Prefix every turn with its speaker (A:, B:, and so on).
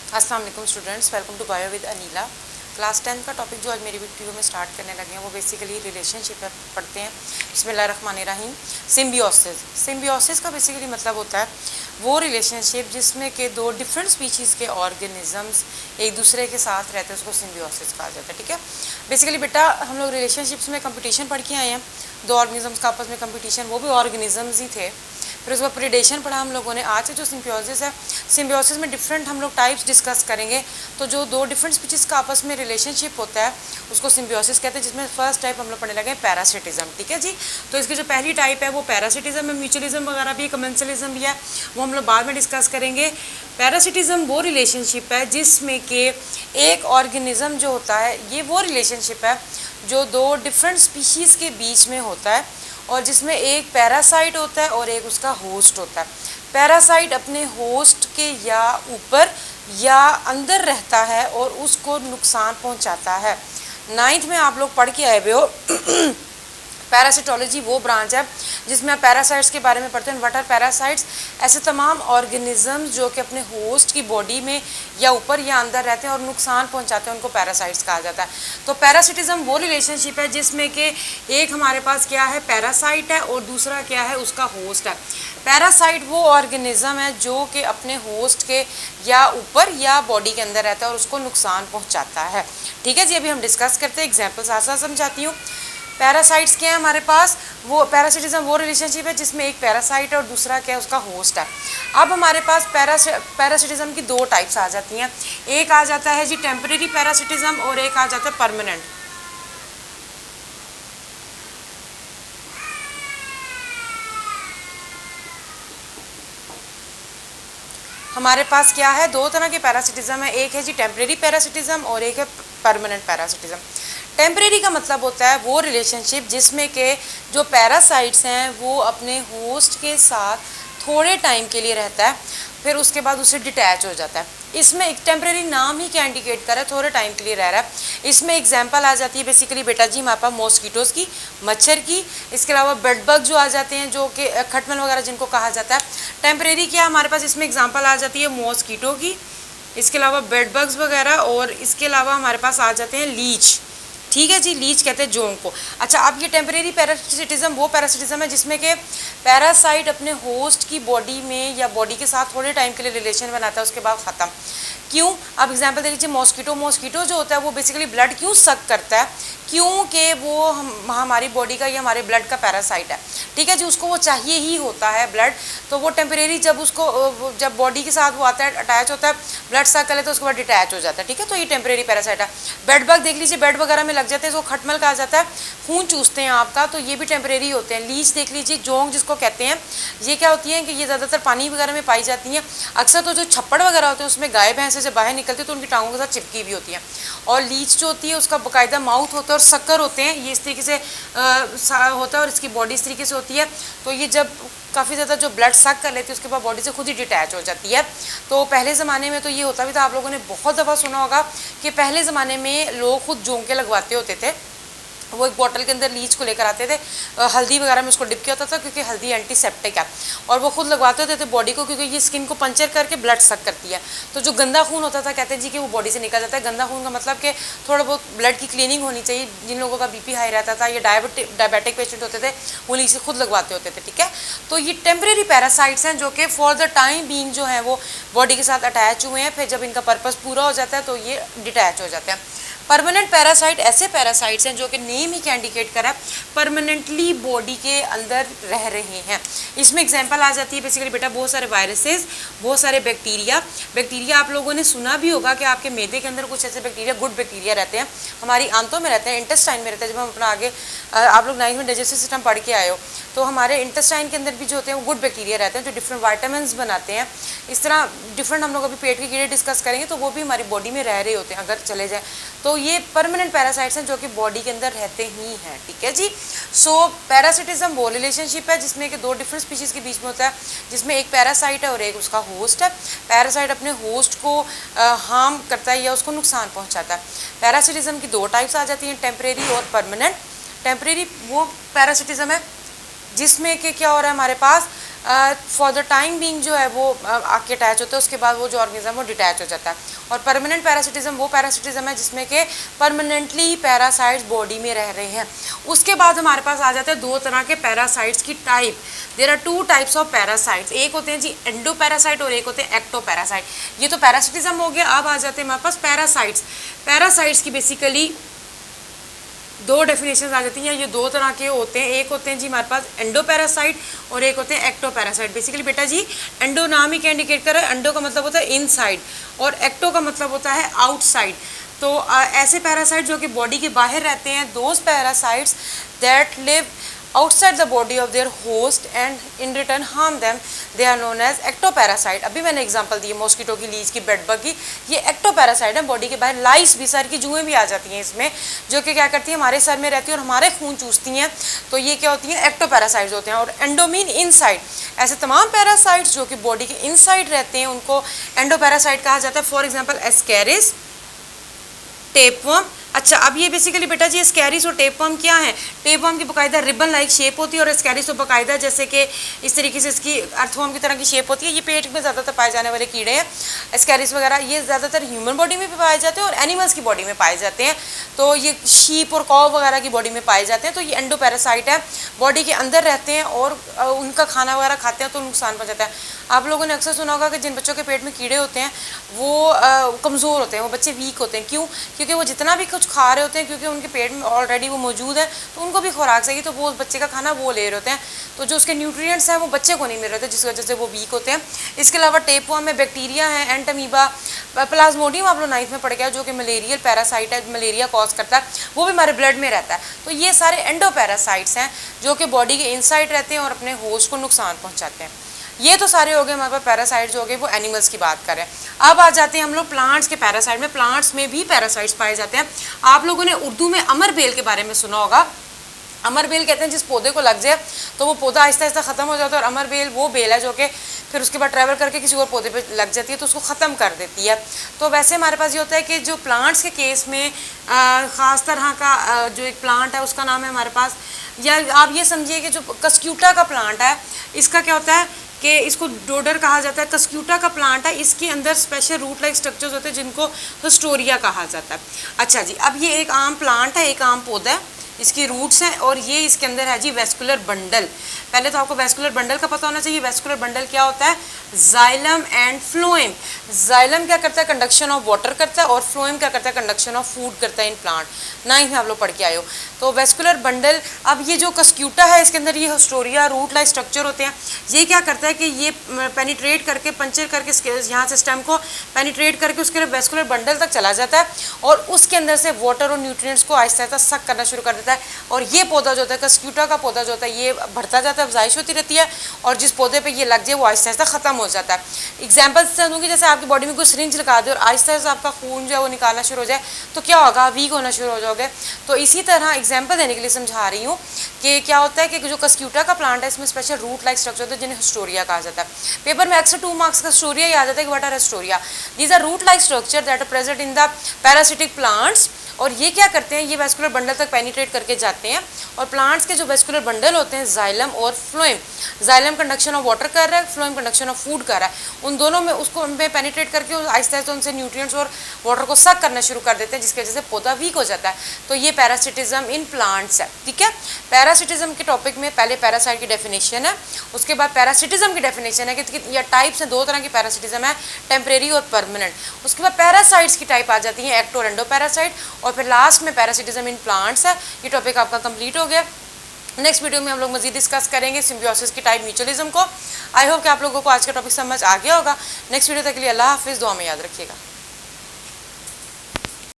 A: अस्सलाम वालेकुम students, welcome to bio with Anila. Class 10 का टॉपिक जो आज मेरी वीडियो में स्टार्ट करने लगे हैं वो बेसिकली रिलेशनशिप है, पढ़ते हैं। बिस्मिल्लाहिर्रहमानिर्रहीम। सिम्बियोसिस। सिम्बियोसिस का बेसिकली मतलब होता है वो रिलेशनशिप जिसमें के दो डिफरेंट स्पीशीज़ के ऑर्गेनिजम्स एक दूसरे के साथ रहते हैं, उसको सिम्बियोसिस कहा जाता है। ठीक है, बेसिकली बेटा हम लोग रिलेशनशिप्स में कंपटीशन पढ़ के आए हैं, दो ऑर्गेनिजम्स का आपस में कंपटीशन, वो भी ऑर्गेनिजम्स ही थे। फिर उसके बाद प्रीडेशन पढ़ा हम लोगों ने। आज से जो सिम्बियोसिस है, सिम्बियोसिस में डिफरेंट हम लोग टाइप्स डिस्कस करेंगे। तो जो दो डिफरेंट स्पीशीज़ का आपस में रिलेशनशिप होता है उसको सिम्बियोसिस कहते हैं, जिसमें फर्स्ट टाइप हम लोग पढ़ने लगे पैरासिटिज्म। ठीक है जी, तो इसकी जो पहली टाइप है वो पैरासिटिज्म है। म्यूचुअलिज्म वगैरह भी, कमेंसलिज्म भी है, वो हम लोग बाद में डिस्कस करेंगे। पैरासिटिज्म वो रिलेशनशिप है जिसमें कि एक ऑर्गेनिज्म जो होता है, ये वो रिलेशनशिप है जो दो डिफरेंट स्पीशीज़ के बीच में होता है और जिसमें एक पैरासाइट होता है और एक उसका होस्ट होता है। पैरासाइट अपने होस्ट के या ऊपर या अंदर रहता है और उसको नुकसान पहुंचाता है। 9th में आप लोग पढ़ के आए हुए हो पैरासिटोलॉजी वो ब्रांच है जिसमें आप पैरासाइट्स के बारे में पढ़ते हैं। What are parasites? ऐसे तमाम ऑर्गेनिजम्स जो कि अपने होस्ट की बॉडी में या ऊपर या अंदर रहते हैं और नुकसान पहुंचाते हैं, उनको पैरासाइट्स कहा जाता है। तो पैरासिटिज्म वो रिलेशनशिप है जिसमें कि एक हमारे पास क्या है, पैरासाइट है, और दूसरा क्या है, उसका होस्ट है। पैरासाइट वो ऑर्गेनिज्म है जो कि अपने होस्ट के या ऊपर या बॉडी के अंदर रहता है और उसको नुकसान पहुँचाता है। ठीक है जी, अभी हम डिस्कस करते हैं, एग्जाम्पल साथ साथ समझाती हूँ। पैरासाइट्स क्या है हमारे पास, वो पैरासिटिज्म वो रिलेशनशिप है जिसमें एक पैरासाइट है और दूसरा क्या है, उसका होस्ट है। अब हमारे पास पैरासिटिज्म की दो टाइप्स आ जाती हैं। एक आ जाता है जी टेम्परेरी पैरासिटिज्म और एक आ जाता है परमानेंट। हमारे पास क्या है, दो तरह के पैरासिटिज्म है। एक है जी टेम्परेरी पैरासिटिज्म और एक है परमानेंट पैरासिटिज्म। टेम्परेरी का मतलब होता है वो रिलेशनशिप जिसमें के जो पैरासाइट्स हैं वो अपने होस्ट के साथ थोड़े टाइम के लिए रहता है, फिर उसके बाद उससे डिटैच हो जाता है। इसमें एक टेम्परेरी नाम ही क्या इंडिकेट कर रहा है, थोड़े टाइम के लिए रह रहा है। इसमें एग्जांपल आ जाती है बेसिकली बेटा जी हमारे पास मॉस्किटोज़ की, मच्छर की। इसके अलावा बेड बग जो आ जाते हैं, जो कि खटमल वगैरह जिनको कहा जाता है। टेम्परेरी क्या हमारे पास इसमें एग्जाम्पल आ जाती है मॉस्किटो की, इसके अलावा बेड बग्स वगैरह, और इसके अलावा हमारे पास आ जाते हैं लीच। ठीक है जी, लीच कहते हैं जोंक को। अच्छा, अब ये टेम्परेरी पैरासिटिज्म वो पैरासिटिज्म है जिसमें कि पैरासाइट अपने होस्ट की बॉडी में या बॉडी के साथ थोड़े टाइम के लिए रिलेशन बनाता है, उसके बाद ख़त्म। क्यों? अब एग्जांपल देख लीजिए, मॉस्किटो जो होता है वो बेसिकली ब्लड क्यों सक करता है, क्योंकि वो हमारी बॉडी का या हमारे ब्लड का पैरासाइट है। ठीक है जी, उसको वो चाहिए ही होता है ब्लड। तो वो टेम्परेरी जब उसको जब बॉडी के साथ वो आता है, अटैच होता है, ब्लड सक कर लेता है, उसके बाद डिटैच हो जाता है। ठीक है, तो ये टेम्परेरी पैरासाइट है। बेड बग देख लीजिए, बेड वगैरह में लग जाते हैं, इसको खटमल कहा जाता है, खून चूसते हैं आपका, तो ये भी टेम्परेरी होते हैं। लीच देख लीजिए, जोंक जिसको कहते हैं, ये क्या होती है कि ये ज़्यादातर पानी वगैरह में पाई जाती हैं। अक्सर तो जो छप्पड़ वगैरह होते हैं उसमें गाय भैंस से बाहर निकलती है तो उनकी टांगों के साथ चिपकी भी होती है। और लीच जो होती है उसका बाकायदा माउथ होता है और शक्कर होते हैं, ये इस तरीके से होता है और इसकी बॉडी इस तरीके से होती है। तो ये जब काफ़ी ज़्यादा जो ब्लड सक कर लेती है उसके बाद बॉडी से खुद ही डिटैच हो जाती है। तो पहले ज़माने में तो ये होता भी था, आप लोगों ने बहुत दफ़ा सुना होगा कि पहले ज़माने में लोग खुद जोंके लगवाते होते थे। वो एक बॉटल के अंदर लीच को लेकर आते थे, हल्दी वगैरह में उसको डिप किया होता था क्योंकि हल्दी एंटीसेप्टिक है, और वो खुद लगवाते होते थे बॉडी को क्योंकि ये स्किन को पंचर करके ब्लड सक करती है। तो जो गंदा खून होता था कहते हैं जी कि वो बॉडी से निकल जाता है। गंदा खून का मतलब कि थोड़ा बहुत ब्लड की क्लीनिंग होनी चाहिए। जिन लोगों का बीपी हाई रहता था या डायबिटिक पेशेंट होते थे वो लीच से खुद लगवाते होते थे। ठीक है, तो ये टेम्परेरी पैरासाइट्स हैं जो कि फॉर द टाइम बीइंग जो है वो बॉडी के साथ अटैच हुए हैं, फिर जब इनका पर्पज़ पूरा हो जाता है तो ये डिटैच हो जाते हैं। परमानेंट पैरासाइट ऐसे पैरासाइट्स हैं जो कि नेम ही क्या इंडिकेट कर रहा है, परमानेंटली बॉडी के अंदर रह रहे हैं। इसमें एग्जांपल आ जाती है बेसिकली बेटा बहुत सारे वायरसेस, बहुत सारे बैक्टीरिया आप लोगों ने सुना भी होगा कि आपके मैदे के अंदर कुछ ऐसे बैक्टीरिया, गुड बैक्टीरिया रहते हैं, हमारी आंतों में रहते हैं, इंटेस्टाइन में रहते हैं। जब हम अपना आगे आप लोग 9th में डाइजेस्टिव सिस्टम पढ़ के आए हो तो हमारे इंटेस्टाइन के अंदर भी जो होते हैं वो गुड बैक्टीरिया रहते हैं जो डिफरेंट वाइटामिन बनाते हैं। इस तरह डिफरेंट हम लोग अभी पेट के कीड़े डिस्कस करेंगे तो वो भी हमारी बॉडी में रह रहे होते हैं अगर चले जाए। तो ये परमानेंट पैरासाइट्स हैं जो कि बॉडी के अंदर रहते ही हैं। ठीक है जी, सो पैरासिटिज्म वो रिलेशनशिप है जिसमें कि दो डिफरेंट स्पीशीज़ के बीच में होता है, जिसमें एक पैरासाइट है और एक उसका होस्ट है। पैरासाइट अपने होस्ट को हार्म करता है या उसको नुकसान पहुंचाता है। पैरासिटिज्म की दो टाइप्स आ जाती हैं, टेम्परेरी और परमानेंट। टेम्परेरी वो पैरासिटिज्म है जिसमें कि क्या हो रहा है हमारे पास फॉर द टाइम बीइंग जो है वो आके अटैच होता है, उसके बाद वो जो ऑर्गेनिज्म वो डिटैच हो जाता है। और परमानेंट पैरासिटिज्म वो पैरासिटिज्म है जिसमें कि परमानेंटली पैरासाइट्स बॉडी में रह रहे हैं। उसके बाद हमारे पास आ जाते हैं दो तरह के पैरासाइट्स की type. There are two types of parasites, एक होते हैं जी एंडोपैरासाइट और एक होते हैं एक्टोपैरासाइट। ये तो पैरासिटिज्म हो गया। अब आ जाते हैं हमारे पास पैरासाइट्स। पैरासाइट्स की बेसिकली दो डेफिनेशन आ जाती हैं। ये दो तरह के होते हैं, एक होते हैं जी हमारे पास एंडोपैरासाइट और एक होते हैं एक्टोपैरासाइट। बेसिकली बेटा जी एंडो नाम ही क्या इंडिकेट कर रहा है, एंडो का मतलब होता है इनसाइड और एक्टो का मतलब होता है आउटसाइड। तो ऐसे पैरासाइट जो कि बॉडी के बाहर रहते हैं, those parasites that live outside the body of their host and in return harm them, they are known as ectoparasite। अभी मैंने एग्जांपल दी मॉस्किटो की, लीच की, बेड बग की, ये एक्टोपैरासाइट है। बॉडी के बाहर लाइस भी, सर की जुएं भी आ जाती हैं इसमें, जो कि क्या करती हैं हमारे सर में रहती हैं और हमारे खून चूसती हैं। तो ये क्या होती हैं, एक्टोपैरासाइट्स होते हैं। और एंडोमीन इनसाइड, ऐसे तमाम पैरासाइट्स जो कि बॉडी के इनसाइड रहते हैं उनको एंडोपैरासाइट कहा जाता है। For example Ascaris, tapeworm. अच्छा, अब ये बेसिकली बेटा जी एस्कैरिस और टेपवर्म क्या है, टेपवर्म की बाकायदा रिबन लाइक शेप होती है और एस्कैरिस तो बाकायदा जैसे कि इस तरीके से इसकी अर्थवर्म की तरह की शेप होती है। ये पेट में ज़्यादातर पाए जाने वाले कीड़े हैं एस्कैरिस वगैरह। ये ज़्यादातर ह्यूमन बॉडी में भी पाए जाते हैं और एनिमल्स की बॉडी में पाए जाते हैं। तो ये शीप और कॉव वगैरह की बॉडी में पाए जाते हैं। तो ये एंडोपैरासाइट है, बॉडी के अंदर रहते हैं और उनका खाना वगैरह खाते हैं तो नुकसान पहुँचाता है। आप लोगों ने अक्सर सुना होगा कि जिन बच्चों के पेट में कीड़े होते हैं वो कमज़ोर होते हैं, वो बच्चे वीक होते हैं। क्यों? क्योंकि वो जितना भी कुछ खा रहे होते हैं, क्योंकि उनके पेट में ऑलरेडी वो मौजूद है, तो उनको भी खुराक चाहिए, तो वो बच्चे का खाना वो ले रहे होते हैं। तो जो उसके न्यूट्रिएंट्स हैं वो बच्चे को नहीं मिल रहे थे, जिस वजह से वो वीक होते हैं। इसके अलावा टेपवर्म में बैक्टीरिया है, एंटमीबा, प्लाज्मोडियम आप लोग 9th में पढ़ गया, जो कि मलेरियल पैरासाइट है, मलेरिया कॉज करता है, वो भी हमारे ब्लड में रहता है। तो ये सारे एंडोपैरासाइट्स हैं जो कि बॉडी के इनसाइड रहते हैं और अपने होस्ट को नुकसान पहुँचाते हैं। ये तो सारे हो गए हमारे पास पैरासाइट जो हो गए वो एनिमल्स की बात करें। अब आ जाते हैं हम लोग प्लांट्स के पैरासाइट में। प्लांट्स में भी पैरासाइट्स पाए जाते हैं। आप लोगों ने उर्दू में अमर बेल के बारे में सुना होगा। अमर बेल कहते हैं जिस पौधे को लग जाए तो वो पौधा आहिस्ता आहिस्ता ख़त्म हो जाता है, और अमर बेल वो बेल है जो कि फिर उसके बाद ट्रैवल करके किसी और पौधे पे लग जाती है तो उसको ख़त्म कर देती है। तो वैसे हमारे पास ये होता है कि जो प्लांट्स के केस में ख़ास तरह का जो एक प्लांट है उसका नाम है हमारे पास, या आप ये समझिए कि जो कस्क्यूटा का प्लांट है, इसका क्या होता है कि इसको डोडर कहा जाता है। कस्क्यूटा का प्लांट है, इसके अंदर स्पेशल रूट लाइक स्ट्रक्चर्स होते हैं जिनको हिस्टोरिया कहा जाता है। अच्छा जी, अब ये एक आम प्लांट है, एक आम पौधा है, इसकी रूट्स हैं और ये इसके अंदर है जी वेस्कुलर बंडल। पहले तो आपको वेस्कुलर बंडल का पता होना चाहिए। वेस्कुलर बंडल क्या होता है, जाइलम एंड फ्लोएम। जाइलम क्या करता है, कंडक्शन ऑफ वाटर करता है, और फ्लोएम क्या करता है, कंडक्शन ऑफ फूड करता है इन प्लांट। 9th में आप लोग पढ़ के आए हो। तो वेस्कुलर बंडल, अब ये जो कस्क्यूटा है इसके अंदर ये हिस्टोरिया रूट लाइक स्ट्रक्चर होते हैं। ये क्या करता है कि ये पेनिट्रेट करके, पंचर करके यहाँ से स्टेम को पेनिट्रेट करके उसके वेस्कुलर बंडल तक चला जाता है और उसके अंदर से वाटर और न्यूट्रिएंट्स को आहिस्ता आहिस्ता सक करना शुरू कर देता है। और ये पौधा जो होता है, कस्क्यूटा का पौधा जो होता है, ये बढ़ता जाता है, अफजाइश होती रहती है, और जिस पौधे पे ये लग जाए वो आहिस्ता आहिस्ता ख़त्म हो जाता है। एग्जाम्पल से दूँगी, जैसे आपकी बॉडी में कोई सिरिंज लगा दे और आहिस्ता आहिस्ता आपका खून जो है वो निकालना शुरू हो जाए तो क्या होगा, वीक होना शुरू हो जाओगे। तो इसी तरह एग्जाम्पल देने के लिए समझा रही हूँ कि क्या होता है कि जो कस्क्यूटा का प्लांट है इसमें स्पेशल रूट लाइक स्ट्रक्चर होता है जिन्हें हिस्टोरिया कहा जाता है। पेपर में अक्सर 2 मार्क्स का हिस्टोरिया ही आ जाता है कि what are haustoria. These are root like structure that are present in the parasitic plants. और ये क्या करते हैं, ये वेस्कुलर बंडल तक पेनिट्रेट करके जाते हैं। और प्लांट्स के जो वेस्कुलर बंडल होते हैं, जाइलम और phloem, xylem conduction of water कर रहा है, फ्लोएम कंडक्शन ऑफ फूड कर रहा है, उन दोनों में उसको में पेनिट्रेट करके आहिस्ता आहिस्ता उनसे न्यूट्रिएंट्स और वाटर को सक करना शुरू कर देते हैं, जिसकी वजह से पौधा वीक हो जाता है। तो ये पैरासिटिज्म इन प्लांट्स है। ठीक है, पैरासिटिज्म के टॉपिक में पहले पैरासाइट की डेफिनेशन है, उसके बाद पैरासिटिज्म की डेफिनेशन है कि या टाइप्स हैं, 2 तरह की पैरासिटिज्म है, टेम्परेरी और परमानेंट। उसके बाद पैरासाइट्स की टाइप आ जाती है, एक्टो और एंडोपैरासाइट, और फिर लास्ट में पैरासिटिज्म इन प्लांट्स है। ये टॉपिक आपका कंप्लीट हो गया। नेक्स्ट वीडियो में हम लोग मजीद डिस्कस करेंगे सिम्बियोसिस की टाइप म्यूचुअलिज्म को। आई होप कि आप लोगों को आज का टॉपिक समझ आ गया होगा। नेक्स्ट वीडियो तक के लिए अल्लाह हाफिज़, दुआ में याद रखिएगा।